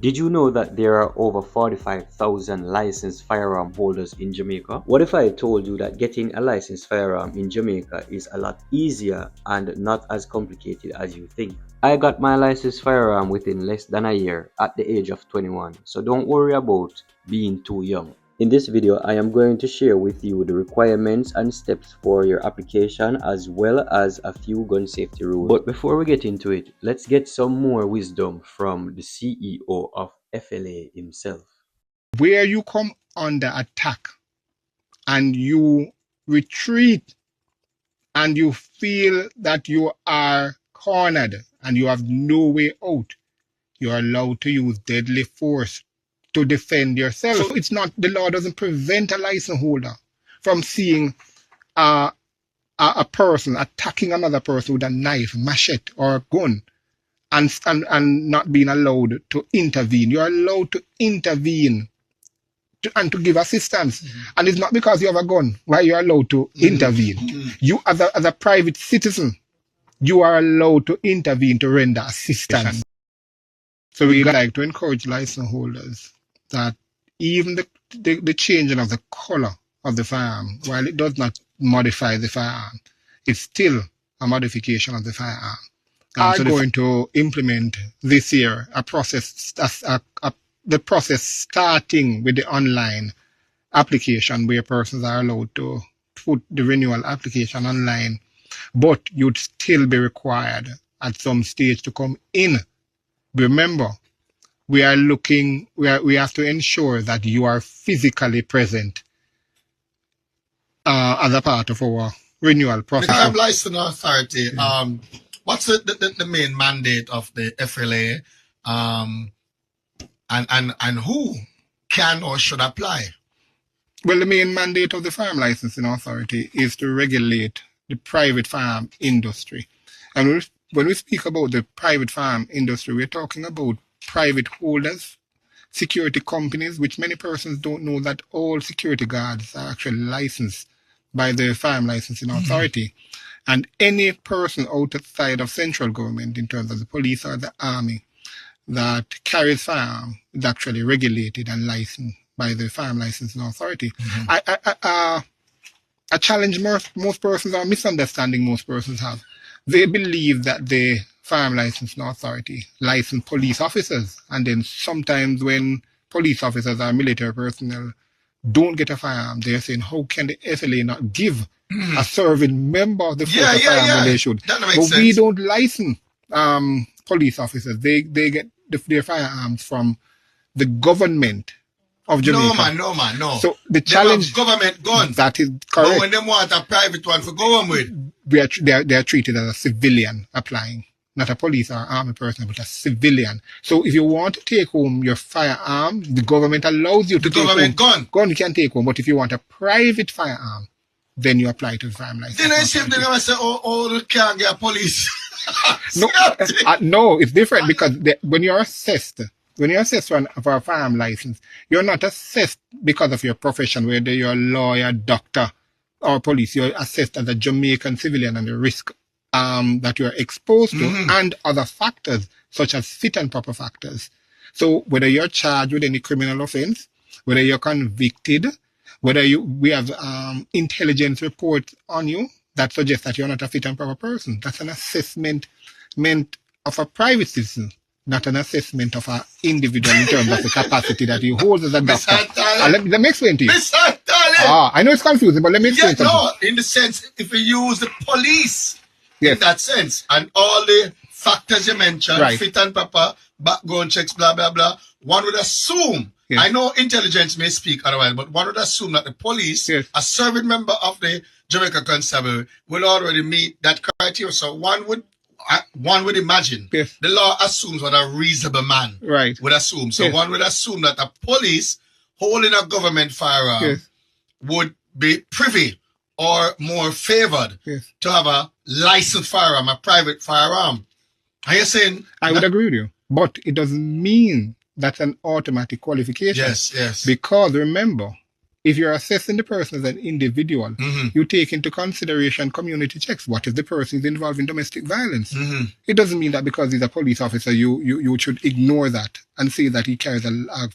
Did you know that there are over 45,000 licensed firearm holders in Jamaica? What if I told you that getting a licensed firearm in Jamaica is a lot easier and not as complicated as you think? I got my licensed firearm within less than a year at the age of 21, so don't worry about being too young. In this video, I am going to share with you the requirements and steps for your application as well as a few gun safety rules. But before we get into it, let's get some more wisdom from the CEO of FLA himself. Where you come under attack and you retreat and you feel that you are cornered and you have no way out, you are allowed to use deadly force to defend yourself. So it's not, the law doesn't prevent a license holder from seeing a person attacking another person with a knife, machete, or a gun and not being allowed to intervene. You're allowed to intervene and to give assistance. And it's not because you have a gun why you're allowed to intervene. You, as a private citizen, you are allowed to intervene to render assistance. So we like to encourage license holders that even the changing of the color of the firearm, while it does not modify the firearm, it's still a modification of the firearm. So going to implement this year a process, the process starting with the online application where persons are allowed to put the renewal application online, but you'd still be required at some stage to come in. Remember, we are looking, we have to ensure that you are physically present as a part of our renewal process. The Crime License Authority, what's the main mandate of the FLA, and who can or should apply? Well, the main mandate of the Firearm Licensing Authority is to regulate the private firearm industry. And when we speak about the private firearm industry, we're talking about private holders, security companies, which many persons don't know that all security guards are actually licensed by the Firearm Licensing Authority. And any person outside of central government, in terms of the police or the army, that carries firearm is actually regulated and licensed by the Firearm Licensing Authority. I challenge most persons, or misunderstanding most persons have. They believe that the Firearm Licensing Authority license police officers, and then sometimes when police officers or military personnel don't get a firearm, they're saying, how can the FLA not give a serving member the force of firearm when they should? That makes but sense. We don't license police officers. They get their firearms from the government of Jamaica. No man. So the challenge, government guns. that is correct. But when they want a private one for go on with, they are treated as a civilian applying, not a police or army person, but a civilian. So if you want to take home your firearm, the government allows you to take home. Gun you can take home, but if you want a private firearm, then you apply to the Firearm License. Then I see they're gonna say, oh, can't get police. No, it's different because when you're assessed for a firearm license, you're not assessed because of your profession, whether you're a lawyer, doctor, or police. You're assessed as a Jamaican civilian and the risk that you're exposed to and other factors such as fit and proper factors. So whether you're charged with any criminal offense, whether you're convicted, whether we have intelligence reports on you that suggests that you're not a fit and proper person, that's an assessment meant of a private citizen, not an assessment of an individual in terms of the capacity that he holds as a doctor. Let me explain to you. I know it's confusing, but let me explain to you. No, in the sense, if you use the police in that sense, and all the factors you mentioned, fit and proper, background checks, blah, blah, blah, one would assume, I know intelligence may speak otherwise, but one would assume that the police, a serving member of the Jamaica Constabulary, will already meet that criteria. So one would imagine the law assumes what a reasonable man would assume. So one would assume that a police holding a government firearm would be privy or more favored to have a licensed firearm, a private firearm. Are you saying? I would agree with you, but it doesn't mean that's an automatic qualification. Yes. Because remember, if you're assessing the person as an individual, you take into consideration community checks. What if the person is involved in domestic violence? It doesn't mean that because he's a police officer, you should ignore that and say that he carries a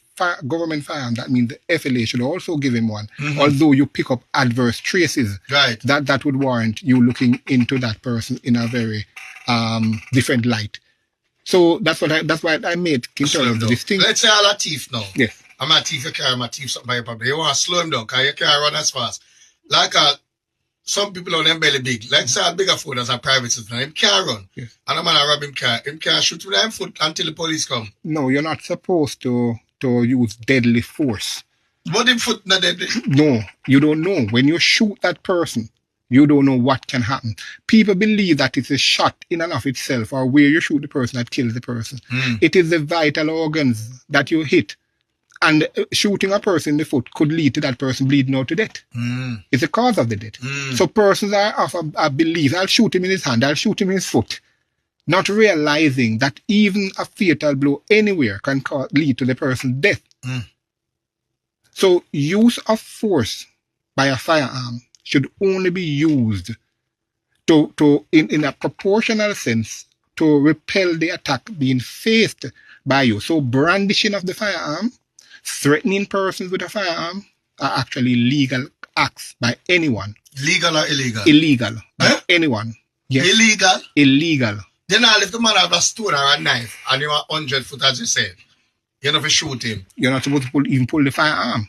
government firearm. That means the FLA should also give him one. Although you pick up adverse traces, that would warrant you looking into that person in a very different light. So that's why I made this thing. Let's say I'm a thief now. Yes. I'm a thief, you carry my thief something by your property. You want to slow him down because you can't run as fast. Like some people on them belly big. Like say a bigger foot as a private citizen. Him can't run. Yes. And I'm going to rob him car. Him can't shoot with him foot until the police come. No, you're not supposed to use deadly force. But him foot not deadly? No, you don't know. When you shoot that person, you don't know what can happen. People believe that it's a shot in and of itself or where you shoot the person that kills the person. It is the vital organs that you hit. And shooting a person in the foot could lead to that person bleeding out to death. It's the cause of the death. So persons are of a belief, I'll shoot him in his hand, I'll shoot him in his foot. Not realizing that even a fatal blow anywhere can lead to the person's death. So use of force by a firearm should only be used in a proportional sense to repel the attack being faced by you. So brandishing of the firearm, threatening persons with a firearm are actually legal acts by anyone. Legal or illegal? Illegal by anyone. Yes. Illegal? Illegal. Then if the man have a stone or a knife and you are 100 foot as you said, you're not to shoot him. You're not supposed to even pull the firearm.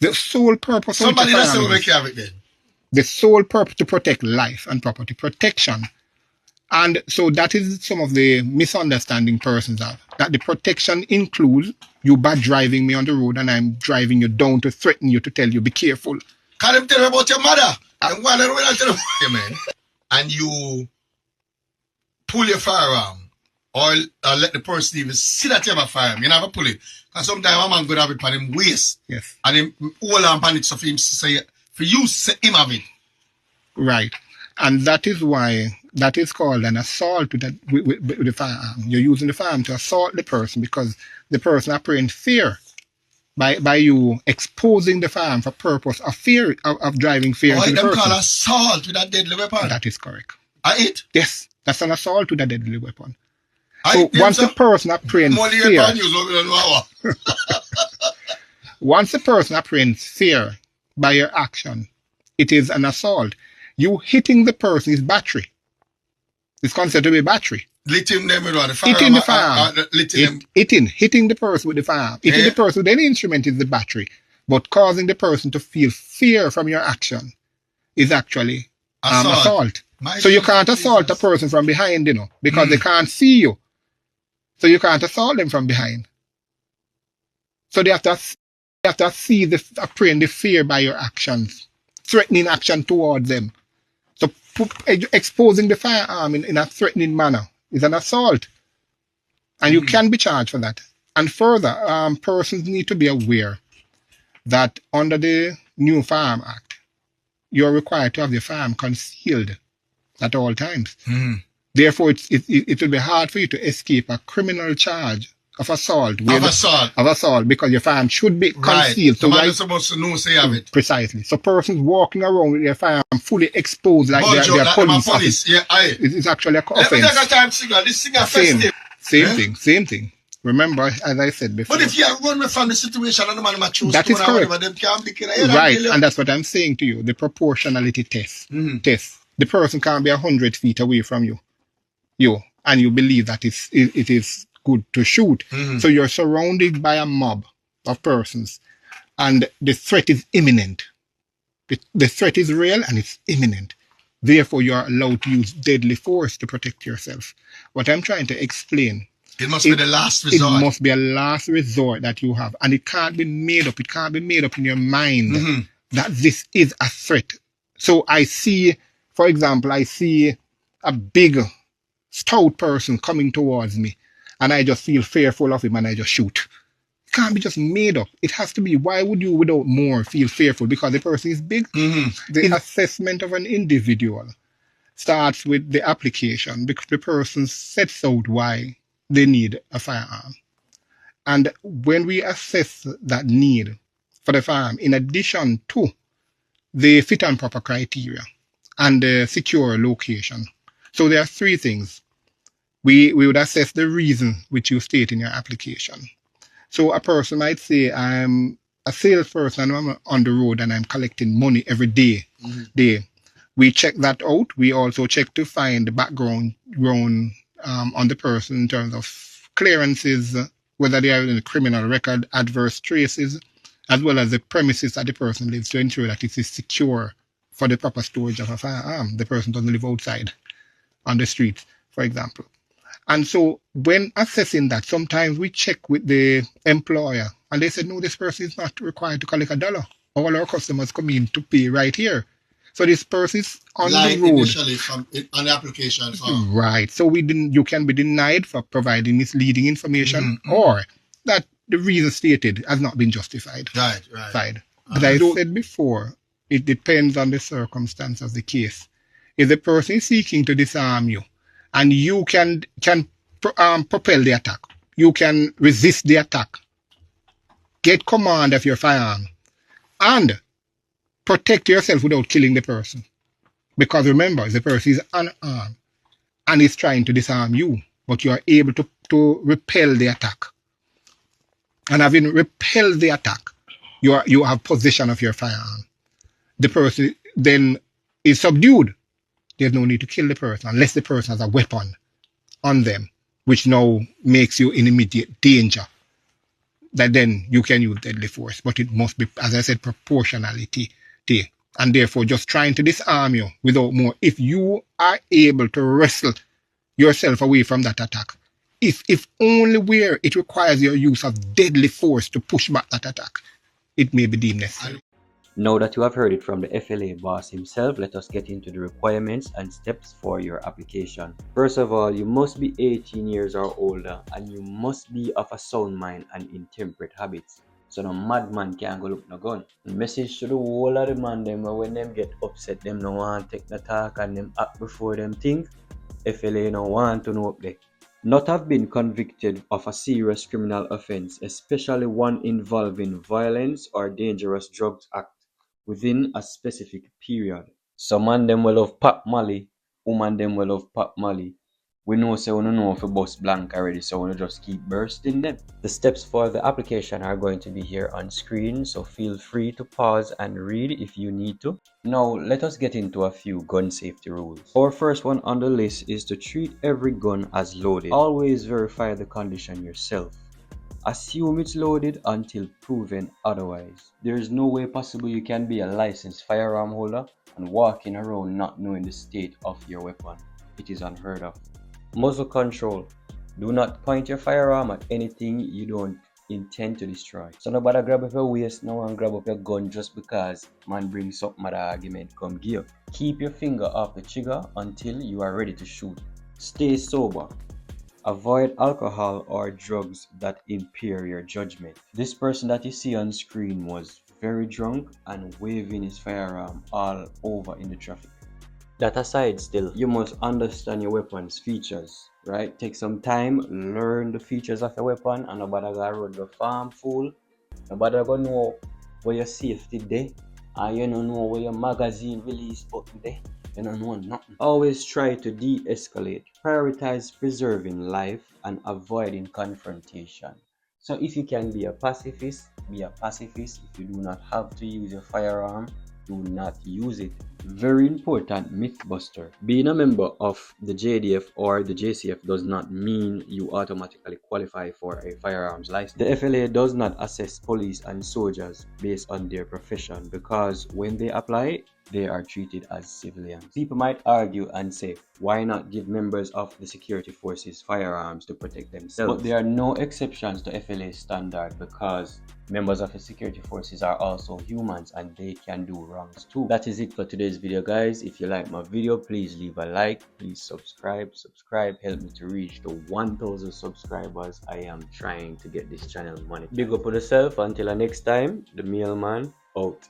The sole purpose of somebody that's still make have it then. The sole purpose to protect life and property protection. And so that is some of the misunderstanding persons have. That the protection includes you bad driving me on the road and I'm driving you down to threaten you to tell you be careful. Can them tell me about your mother? And one and tell you, man. And you pull your firearm or let the person even see that you have a firearm. You never pull it. Because sometimes a man could have it on him waist. Yes. And him hold on pan it so for him say for you say him have it. Right. And that is why that is called an assault with the firearm. You're using the firearm to assault the person because the person apprehends fear by you exposing the firearm for purpose of fear of driving fear into the person. Call assault with a deadly weapon. That is correct. It? Yes, that's an assault with a deadly weapon. So once the person apprehends fear, once the person apprehends fear by your action, it is an assault. You hitting the person is battery. It's considered to be battery. Hitting them with the firearm. Hitting the firearm. Hitting the person with the firearm. Hitting the person with any instrument is the battery. But causing the person to feel fear from your action is actually assault. So you can't assault a person from behind, because they can't see you. So you can't assault them from behind. So they have to see apprehend the fear by your actions, threatening action towards them. So exposing the firearm in a threatening manner is an assault. And you can be charged for that. And further, persons need to be aware that under the new Firearm Act, you're required to have your firearm concealed at all times. Therefore, it will be hard for you to escape a criminal charge of assault. Of assault, because your firearm should be concealed. So you're supposed to know, say, have it. Precisely. So persons walking around with their firearm fully exposed like they're police. Yeah, it's actually an offense. Let me take a time signal. This thing is festive. Same thing. Remember, as I said before. But if you run from the situation and the man choose that is correct. Them can't be right, and that's what I'm saying to you. The proportionality test. The person can't be 100 feet away from you. And you believe that it is good to shoot. So you're surrounded by a mob of persons and the threat is imminent. The threat is real and it's imminent. Therefore, you're allowed to use deadly force to protect yourself. What I'm trying to explain, it must be the last resort. It must be a last resort that you have. And it can't be made up. It can't be made up in your mind that this is a threat. So I see, for example, a big, stout person coming towards me and I just feel fearful of him and I just shoot. It can't be just made up. It has to be, why would you without more feel fearful? Because the person is big. The assessment of an individual starts with the application because the person sets out why they need a firearm. And when we assess that need for the firearm, in addition to the fit and proper criteria and the secure location. So there are three things. We would assess the reason which you state in your application. So a person might say, I'm a salesperson, I'm on the road and I'm collecting money every day. We check that out. We also check to find the background on the person in terms of clearances, whether they are in a criminal record, adverse traces, as well as the premises that the person lives, to ensure that it is secure for the proper storage of a firearm. The person doesn't live outside on the street, for example. And so when assessing that, sometimes we check with the employer and they said, no, this person is not required to collect $1. All our customers come in to pay right here. So this person is on the road. Initially on the application form. Right. So you can be denied for providing misleading information or that the reason stated has not been justified. Right. As I said before, it depends on the circumstance of the case. If the person is seeking to disarm you and you can propel the attack, you can resist the attack, get command of your firearm, and protect yourself without killing the person. Because remember, the person is unarmed and is trying to disarm you, but you are able to repel the attack. And having repelled the attack, you have possession of your firearm. The person then is subdued. There's no need to kill the person unless the person has a weapon on them, which now makes you in immediate danger. That then you can use deadly force, but it must be, as I said, proportionality. And therefore, just trying to disarm you without more. If you are able to wrestle yourself away from that attack, if only where it requires your use of deadly force to push back that attack, it may be deemed necessary. Now that you have heard it from the FLA boss himself, let us get into the requirements and steps for your application. First of all, you must be 18 years or older and you must be of a sound mind and intemperate habits. So no madman can't go look no gun. The message to the whole of the man them when them get upset, them no want to take the talk and them act before them think. FLA no want to know up there. Not have been convicted of a serious criminal offense, especially one involving violence or dangerous drugs act within a specific period. Some man them will love pop molly, woman them will love pop molly. We know say we don't know if a bus blank already, so we just keep bursting them. The steps for the application are going to be here on screen, so feel free to pause and read if you need to. Now let us get into a few gun safety rules. Our first one on the list is to treat every gun as loaded. Always verify the condition yourself. Assume it's loaded until proven otherwise. There is no way possible you can be a licensed firearm holder and walking around not knowing the state of your weapon. It is unheard of. Muzzle control. Do not point your firearm at anything you don't intend to destroy. So nobody grab up your waist now and grab up your gun just because man brings something at argument come give. Keep your finger off the trigger until you are ready to shoot. Stay sober. Avoid alcohol or drugs that impair your judgment. This person that you see on screen was very drunk and waving his firearm all over in the traffic. That aside still, you must understand your weapon's features, right? Take some time, learn the features of your weapon, and nobody gonna run the farm full. Nobody gonna know where your safety day, and you don't know where your magazine release button day. You don't know nothing. Always try to de-escalate. Prioritize preserving life and avoiding confrontation. So if you can be a pacifist, be a pacifist. If you do not have to use your firearm, do not use it. Very important myth buster. Being a member of the JDF or the JCF does not mean you automatically qualify for a firearms license. The FLA does not assess police and soldiers based on their profession because when they apply, they are treated as civilians. People might argue and say, why not give members of the security forces firearms to protect themselves? But there are no exceptions to FLA standard because members of the security forces are also humans and they can do wrongs too. That is it for today's video, guys. If you like my video, please leave a like, please subscribe. Help me to reach the 1,000 subscribers. I am trying to get this channel money. Big up on yourself. Until the next time, the mailman out.